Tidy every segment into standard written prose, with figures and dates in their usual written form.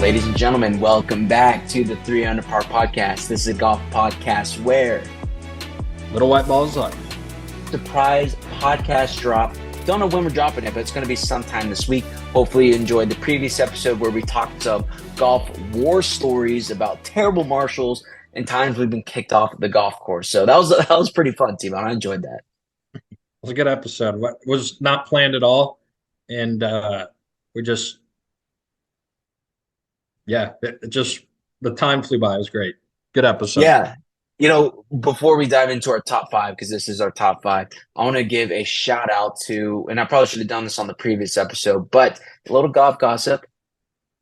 Ladies and gentlemen, welcome back to the 3 Under Par podcast. This is a golf podcast where Little white balls up. surprise podcast drop. Don't know when we're dropping it, but it's going to be sometime this week. Hopefully you enjoyed the previous episode where we talked some golf war stories about terrible marshals and times we've been kicked off the golf course. So that was pretty fun, T-Bone. I enjoyed that. It was a good episode. What was not planned at all, and we just, it just the time flew by. It was great. Good episode. Yeah. Before we dive into our top five, because this is our top five, I want to give a shout out to, and I probably should have done this on the previous episode, but a little golf gossip.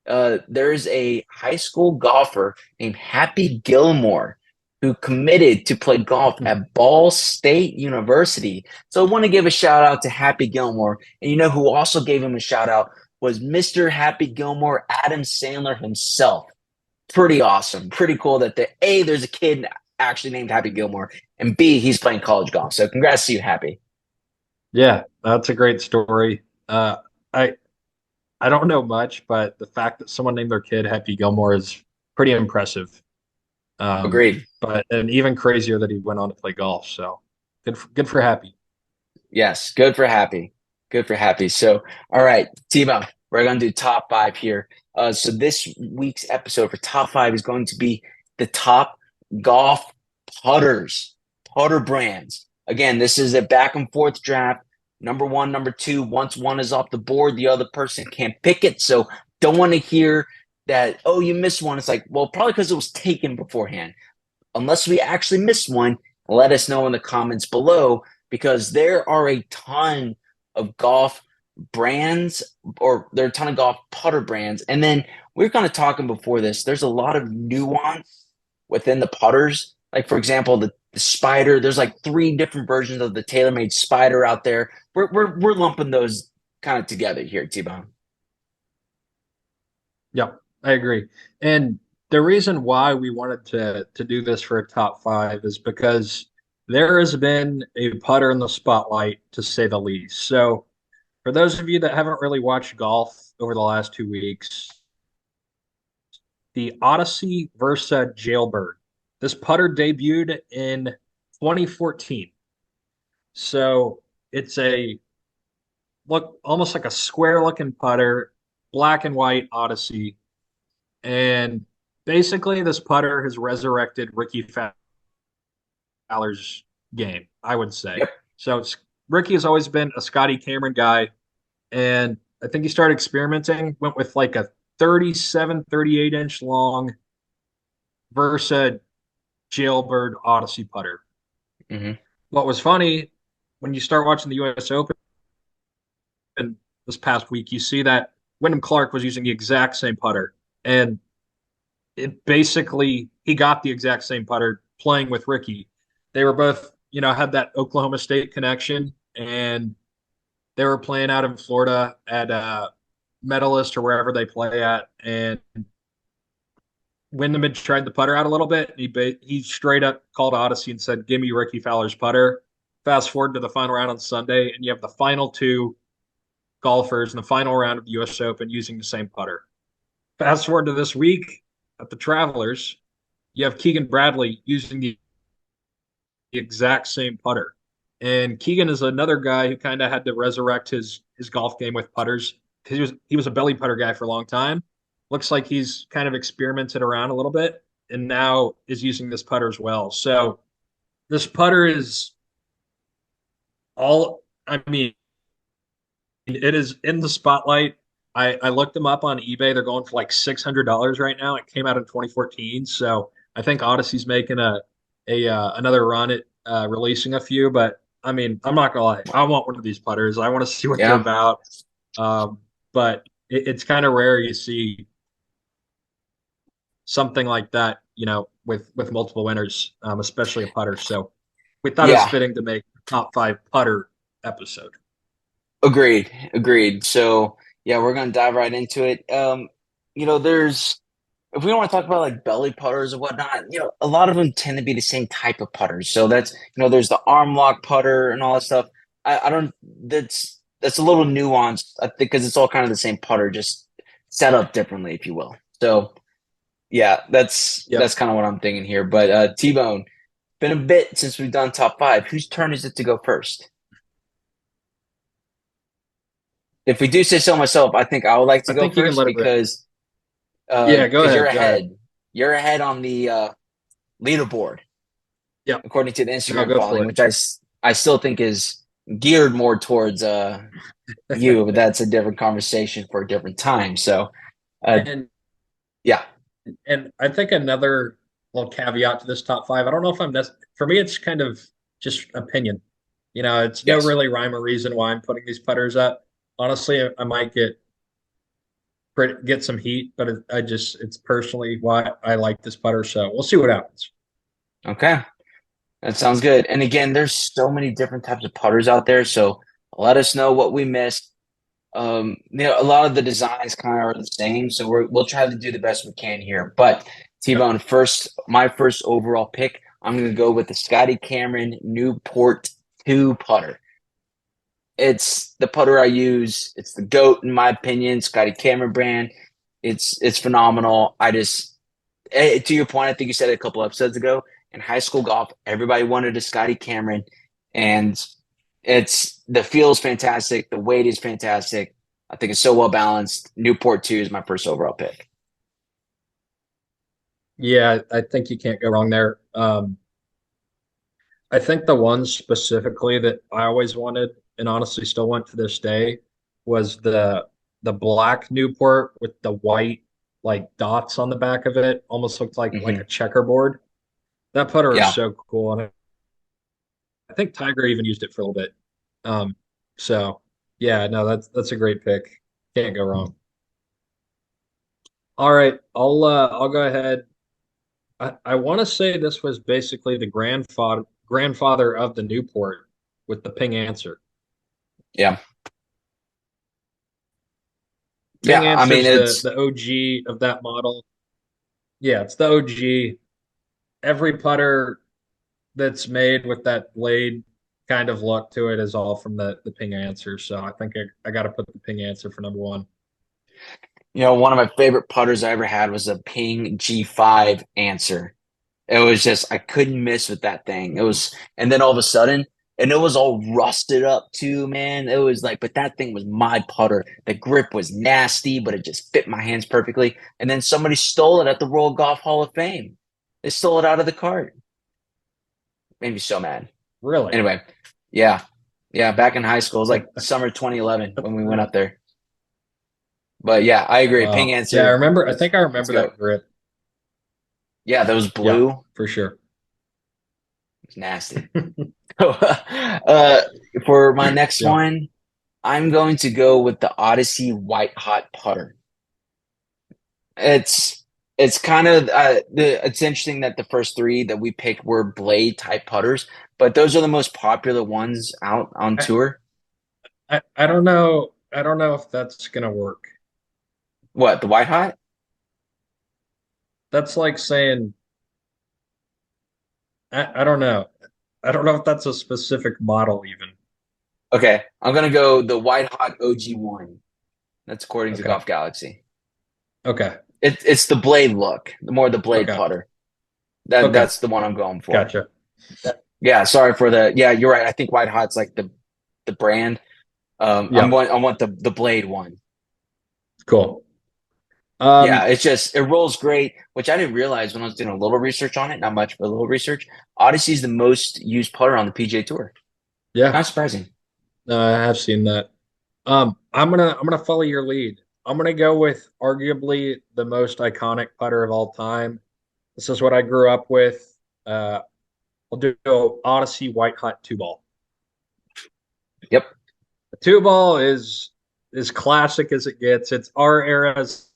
There's a high school golfer named Happy Gilmore who committed to play golf at Ball State University. So I want to give a shout out to Happy Gilmore. And you know who also gave him a shout out was Mr. Happy Gilmore, Adam Sandler himself. Pretty awesome. Pretty cool that there's a kid actually named Happy Gilmore, and B, he's playing college golf. So congrats to you, Happy. Yeah, that's a great story. I don't know much, but the fact that someone named their kid Happy Gilmore is pretty impressive. Agreed. And even crazier that he went on to play golf. So good for Happy. Yes, good for Happy. Good for Happy. So, all right, T-Bone, we're going to do top five here. So this week's episode for top five is going to be the top golf putter brands. Again, this is a back and forth draft. Number one, number two. Once one is off the board, the other person can't pick it. So don't want to hear that, oh, you missed one. It's like, well, probably because it was taken beforehand. Unless we actually missed one, let us know in the comments below, because there are a ton of golf brands, or there are a ton of golf putter brands. And then we were kind of talking before this, there's a lot of nuance within the putters. Like, for example, the Spider, there's like 3 different versions of the TaylorMade Spider out there. We're lumping those kind of together here, T-Bone. Yeah, I agree. And the reason why we wanted to do this for a top 5 is because there has been a putter in the spotlight, to say the least. So for those of you that haven't really watched golf over the last 2 weeks, the Odyssey Versa Jailbird. This putter debuted in 2014. So it's almost like a square looking putter, black and white Odyssey. And basically this putter has resurrected Rickie Fowler's game, I would say. Yep. So Rickie has always been a Scotty Cameron guy. And I think he started experimenting, went with like a 37, 38-inch long Versa Jailbird Odyssey putter. Mm-hmm. What was funny, when you start watching the U.S. Open this past week, you see that Wyndham Clark was using the exact same putter. And it basically, he got the exact same putter playing with Rickie. They were both, had that Oklahoma State connection, and they were playing out in Florida at Medalist or wherever they play at. And Wyndham had tried the putter out a little bit. He straight up called Odyssey and said, "Give me Rickie Fowler's putter." Fast forward to the final round on Sunday, and you have the final 2 golfers in the final round of the U.S. Open using the same putter. Fast forward to this week at the Travelers, you have Keegan Bradley using the exact same putter. And Keegan is another guy who kind of had to resurrect his golf game with putters, because he was a belly putter guy for a long time. Looks like he's kind of experimented around a little bit and now is using this putter as well. So this putter is it is in the spotlight. I looked them up on eBay. They're going for like $600 right now. It came out in 2014. So I think Odyssey's making another run at releasing a few, but I mean, I'm not gonna lie, I want one of these putters. I want to see what they're about. But it's kind of rare you see something like that, with multiple winners, especially a putter. So we thought it was fitting to make a top 5 putter episode. Agreed. So yeah, we're gonna dive right into it. If we don't want to talk about like belly putters or whatnot, a lot of them tend to be the same type of putters. So that's, there's the arm lock putter and all that stuff. That's a little nuanced, I think, because it's all kind of the same putter, just set up differently, if you will. So yeah, that's Yep. kind of what I'm thinking here. But T-Bone, been a bit since we've done top five. Whose turn is it to go first? If we do say so myself, I think I would like to I go think you can first let it rip. because Yeah, go you're ahead. Go ahead. ahead. You're ahead on the leaderboard Yep. according to the No, Instagram go following, for it. which I still think is geared more towards you, but that's a different conversation for a different time. So uh, And yeah, I think another little caveat to this top five. I don't know if for me. It's kind of just opinion. It's no yes, really rhyme or reason why I'm putting these putters up. Honestly, I might get some heat, but it's personally why I like this putter. So we'll see what happens. okay. That sounds good. And again, there's so many different types of putters out there. So let us know what we missed. A lot of the designs kind of are the same, so we'll try to do the best we can here. But Yep. T-Bone, my first overall pick, I'm going to go with the Scotty Cameron Newport 2 putter. It's the putter I use. It's the GOAT in my opinion, Scotty Cameron brand. It's phenomenal. To your point, I think you said it a couple episodes ago. In high school golf, everybody wanted a Scotty Cameron, and the feel is fantastic. The weight is fantastic. I think it's so well balanced. Newport 2 is my first overall pick. Yeah, I think you can't go wrong there. I think the one specifically that I always wanted and honestly still want to this day was the black Newport with the white like dots on the back of it. Almost looked like Hmm. a checkerboard. That putter is Yeah, so cool, and I think Tiger even used it for a little bit. Um, so yeah, no, that's a great pick. Can't go wrong. All right, I'll go ahead. I want to say this was basically the grandfather of the Newport with the ping answer. yeah, Ping yeah. I mean, answer's it's the OG of that model. Yeah, it's the OG. Every putter that's made with that blade kind of look to it is all from the ping answer. So I think I got to put the ping answer for number one. one of my favorite putters I ever had was a Ping G5 answer. It was just I couldn't miss with that thing. And then all of a sudden, and it was all rusted up too, man. It was like, but that thing was my putter. The grip was nasty, but it just fit my hands perfectly. And then somebody stole it at the World Golf Hall of Fame. They stole it out of the cart. Made me so mad. Really? Anyway, yeah, yeah. Back in high school, it was like summer 2011 That's when we went brutal. up there. But yeah, I agree. Ping Wow. Yeah, I answer. remember. I think I Let's remember go. that grip. Yeah, those Yeah, blue. for sure. It's nasty. uh, for my next Yeah. one, I'm going to go with the Odyssey White Hot Putter. It's it's kind of it's interesting that the first three that we picked were blade type putters, but those are the most popular ones out on I, tour. I don't know. I don't know if that's gonna work. What, the White Hot? That's like saying I don't know. I don't know if that's a specific model even. Okay, I'm gonna go the White Hot OG1. That's according to Okay. Golf Galaxy. Okay. It's the blade look, more the blade Okay. putter. Okay. That's the one I'm going for. Gotcha. Yeah, sorry for the. Yeah, you're right. I think White Hot's like the brand. Yeah. I want the blade one. Cool. Yeah, Um, it rolls great, which I didn't realize when I was doing a little research on it. Not much, but a little research. Odyssey's the most used putter on the PGA Tour. yeah, Not surprising. no, I have seen that. I'm gonna follow your lead. I'm gonna go with arguably the most iconic putter of all time. This is what I grew up with. I'll do Odyssey White Hot two ball. Yep. The two ball is as classic as it gets. It's our era's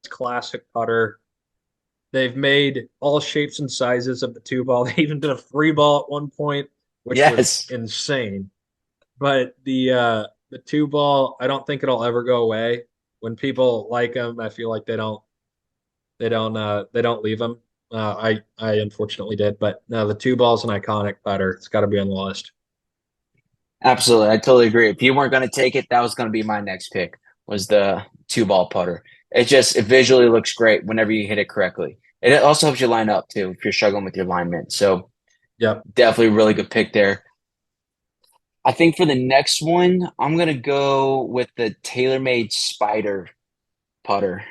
classic putter. They've made all shapes and sizes of the two ball. They even did a three ball at one point, which was Yes. insane. But the two ball, I don't think it'll ever go away. When people like them, I feel like they don't leave them. I unfortunately did, but no, the two ball's an iconic putter. It's got to be on the list. Absolutely. I totally agree. If you weren't going to take it, that was going to be my next pick was the two ball putter. It visually looks great whenever you hit it correctly. And it also helps you line up too if you're struggling with your alignment. So Yep. definitely really good pick there. I think for the next one, I'm gonna go with the TaylorMade Spider putter.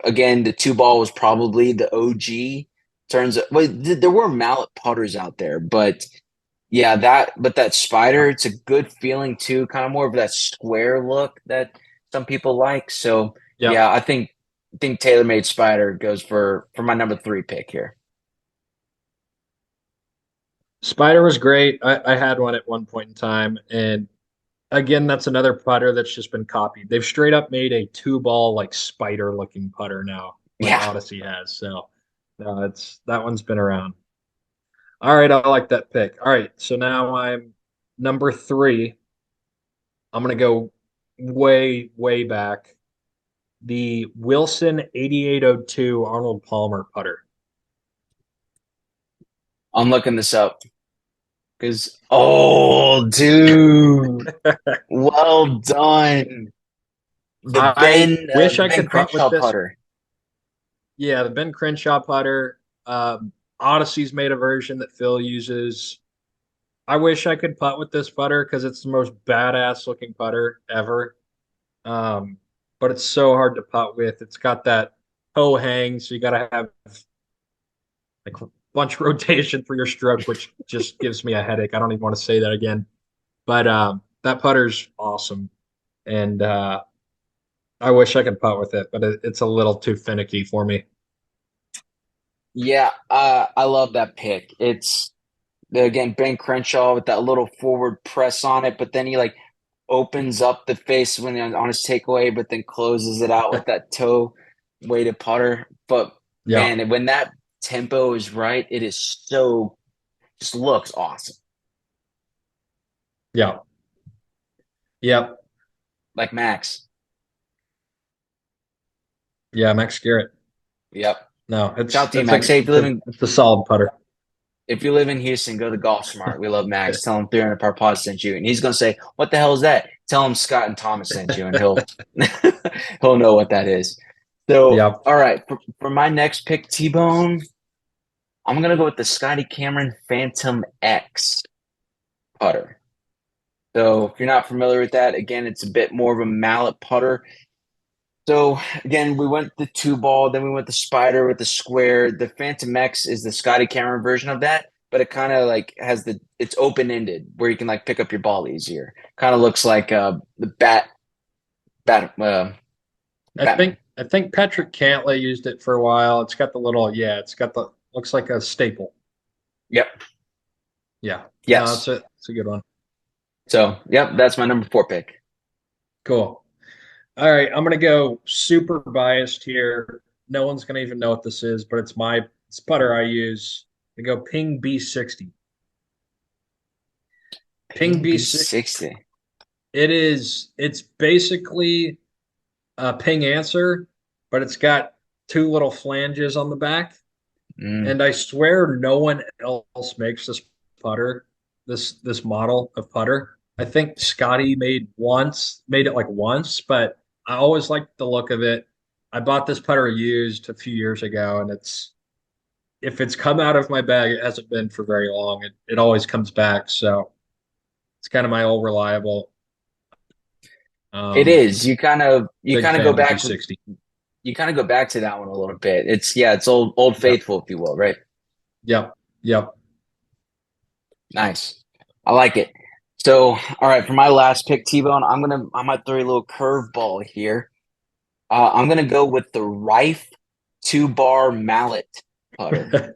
Again, the two ball was probably the OG. There were mallet putters out there, but yeah, that spider, it's a good feeling too, kind of more of that square look that some people like. So Yep. yeah, I think TaylorMade Spider goes for my number three pick here. Spider was great. I had one at one point in time, and again, that's another putter that's just been copied. They've straight up made a two ball like spider looking putter now, like Yeah, Odyssey has. So no, it's that one's been around. All right, I like that pick. All right, so now I'm number three. I'm gonna go way, way back. The Wilson 8802 Arnold Palmer putter. I'm looking this up because dude, well done. I wish The I Ben could putt with Crenshaw this. putter. Yeah, the Ben Crenshaw putter. Odyssey's made a version that Phil uses. I wish I could putt with this putter because it's the most badass looking putter ever. Um, but it's so hard to putt with. It's got that toe hang, so you got to have like a bunch of rotation for your stroke, which just gives me a headache. I don't even want to say that again. But that putter's awesome, and I wish I could putt with it, but it's a little too finicky for me. Yeah, I love that pick. It's again Ben Crenshaw with that little forward press on it, but then he like opens up the face when on his takeaway, but then closes it out with that toe weighted putter. But Yeah, man, when that tempo is right, it is so just looks awesome. yeah, yeah, Like Max. yeah. Max Garrett. Yep. No, Shout it's out to you, it's Max. a Hey, it's a it's a solid putter. if you live in Houston, go to Golf Smart. We love Max. Tell him 300 par pod sent you, and he's gonna say, "What the hell is that?" Tell him Scott and Thomas sent you, and he'll he'll know what that is. So, Yeah. all right, for my next pick, T-Bone, I'm gonna go with the Scotty Cameron Phantom X putter. So, if you're not familiar with that, again, it's a bit more of a mallet putter. So again, we went the two ball, then we went the spider with the square. The Phantom X is the Scotty Cameron version of that, but it kind of like has it's open ended where you can like pick up your ball easier. Kind of looks like the bat Batman. I think Patrick Cantlay used it for a while. It's got the little it's got the looks like a staple. Yep. Yeah. No, Yes. it's a good one. So yep, that's my number four pick. Cool. All right, I'm gonna go super biased here. No one's gonna even know what this is, but it's putter I use. I go Ping B60. Ping Ping B60. B60. It's basically a ping answer, but it's got two little flanges on the back. Mm, And I swear no one else makes this putter, this model of putter. I think Scotty made it like once, but I always liked the look of it. I bought this putter used a few years ago, and it's if it's come out of my bag, it hasn't been for very long. It always comes back, so it's kind of my old reliable. it Um, is. You Big kind of go fan of the back B60. you kind of go back to that one a little bit. It's old Yep, faithful, if you will, right? yep, yep. Nice. I like it. So, all right, for my last pick, T-Bone, I might throw you a little curveball here. I'm gonna go with the Rife two bar mallet putter.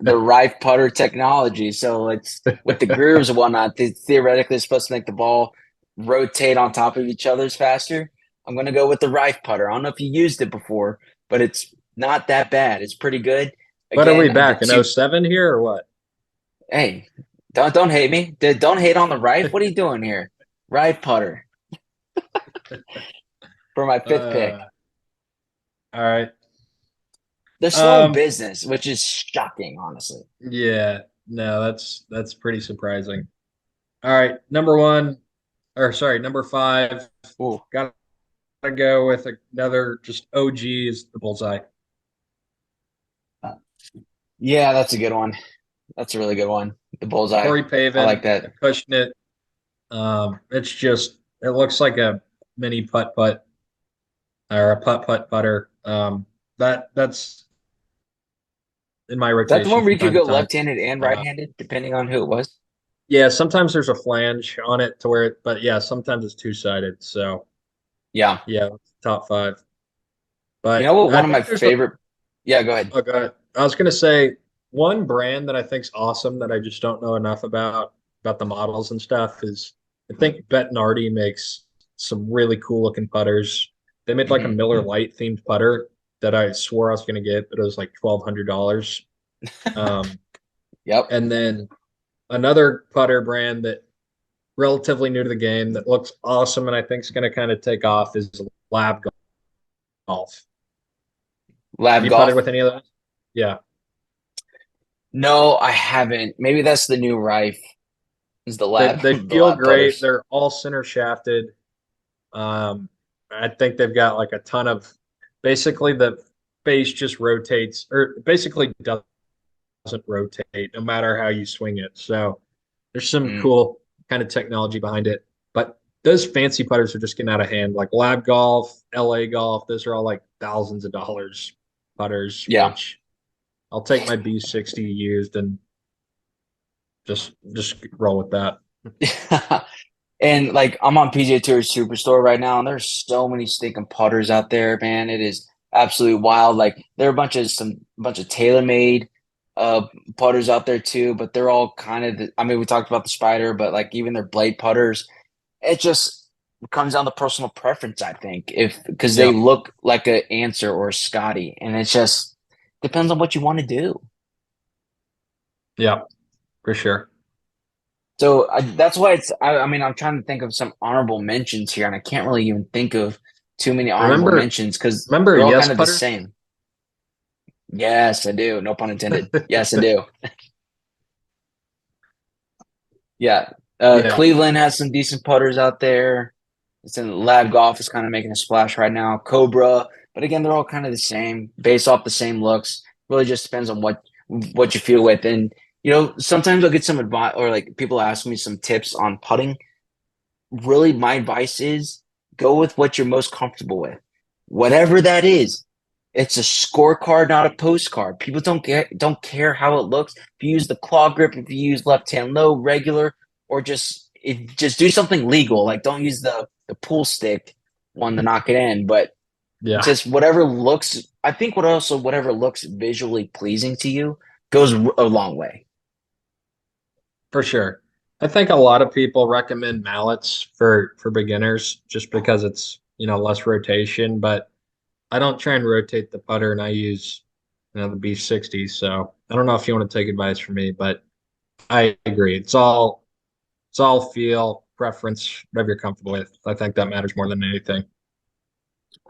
The Rife putter technology. So it's with the grooves and whatnot, theoretically it's supposed to make the ball rotate on top of each other's faster. I'm gonna go with the Rife putter. I don't know if you used it before, but it's not that bad. It's pretty good. What are we Again, the back in two '07 here or what? Hey, don't hate me. Don't hate on the Rife. What are you doing here? Rife putter for my fifth Uh, pick. all right. They're slow Um, business, which is shocking, honestly. yeah, no, that's pretty surprising. All right, number one, or sorry, number five. Ooh. Got to go with another just OG is the Bullseye. Yeah, that's a good one. That's a really good one. The bullseye. Corey I like Pavin, that. pushing it. It's just it looks like a mini putt putt or a putt putt putter. That's in my Is that the rotation one where from you could time to go time. left-handed and Uh, right-handed, depending on who it was? yeah, sometimes there's a flange on it to where it, but yeah, sometimes it's two sided. So Yeah. yeah, top five. You know But what? I One of my think there's a favorite. Yeah, go ahead. okay. I was gonna say one brand that I think's awesome that I just don't know enough about the models and stuff is I think Bettinardi makes some really cool looking putters. They made like a Hmm. Miller Lite themed putter that I swore I was gonna get, but it was like $1,200. Um, Yep. and then another putter brand that relatively new to the game that looks awesome and I think is gonna kind of take off is Lab Golf. Have Lab you putted golf. with any of those? Yeah. No, I haven't. Maybe that's the new Rife. Is the They lab they the feel lab great. putters? They're all center shafted. I think they've got like a ton of basically the face just rotates or basically doesn't rotate no matter how you swing it. So there's some Mm, cool kind of technology behind it. But those fancy putters are just getting out of hand. Like Lab Golf, LA Golf, those are all like thousands of dollars putters, yeah. which I'll take my B60 used and just roll with that. And like I'm on PJ Tour Superstore right now, and there's so many stinking putters out there, man. It is absolutely wild. Like there are a bunch of tailor-made uh putters out there too, but they're all kind of I mean, we talked about the Spider, but like even their blade putters, it just comes down to personal preference, I think. If because they Yeah, look like a Answer or a Scotty, and it just depends on what you want to do. yeah, for sure. So that's why I mean, I'm trying to think of some honorable mentions here, and I can't really even think of too many honorable Remember, mentions because remember they're all Yes kind of the Putter? same. Yes, I do. No pun intended. Yes, I do. Yeah. Yeah, Cleveland has some decent putters out there. It's in Lab Golf is kind of making a splash right now. Cobra, but again, they're all kind of the same, based off the same looks. Really just depends on what you feel with. And sometimes I'll get some advice or like people ask me some tips on putting. Really my advice is go with what you're most comfortable with. Whatever that is. It's a scorecard, not a postcard. People don't care how it looks. If you use the claw grip, if you use left hand low, regular, or just do something legal. Like don't use the pool stick one to knock it in, but yeah, just whatever looks. I think whatever looks visually pleasing to you goes a long way. for sure. I think a lot of people recommend mallets for beginners just because it's, less rotation, but I don't try and rotate the putter and I use, the B60. So I don't know if you want to take advice from me, but I agree. It's all feel, preference, whatever you're comfortable with. I think that matters more than anything.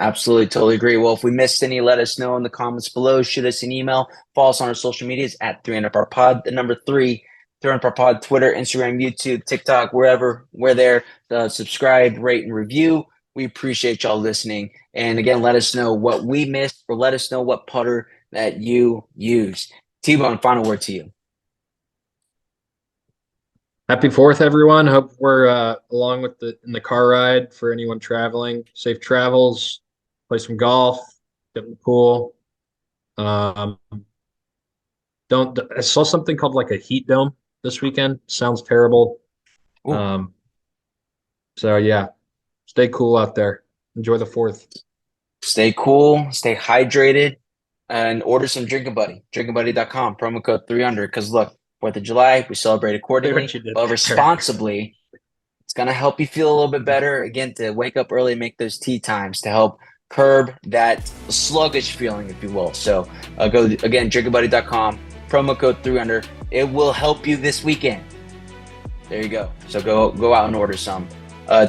Absolutely, totally agree. Well, if we missed any, let us know in the comments below. Shoot us an email. Follow us on our social medias at 300 Pod. The number three, 300 Pod, Twitter, Instagram, YouTube, TikTok, wherever we're there. Subscribe, rate, and review. We appreciate y'all listening. And again, let us know what we missed, or let us know what putter that you use. T-Bone, final word to you. Happy Fourth, everyone. Hope we're along with in the car ride for anyone traveling. Safe travels. Play some golf. Get in the pool. Um, don't. I saw something called like a heat dome this weekend. Sounds terrible. Ooh, Um, so yeah, stay cool out there. Enjoy the Fourth. stay cool, stay hydrated, and order some Drinking Buddy. DrinkingBuddy.com, promo code 300. Because look, 4th of July, we celebrate See what accordingly, you did but there. responsibly. It's going to help you feel a little bit better. Again, to wake up early and make those tea times to help curb that sluggish feeling, if you will. So go again, drinkingbuddy.com, promo code 300. It will help you this weekend. There you go. So go out and order some.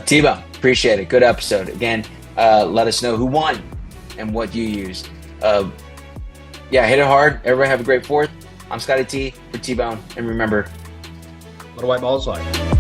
T-Bone, appreciate it. Good episode. Again, let us know who won and what you used. Yeah, hit it hard. Everybody have a great Fourth. I'm Scotty T for T-Bone. And remember, What do white balls like?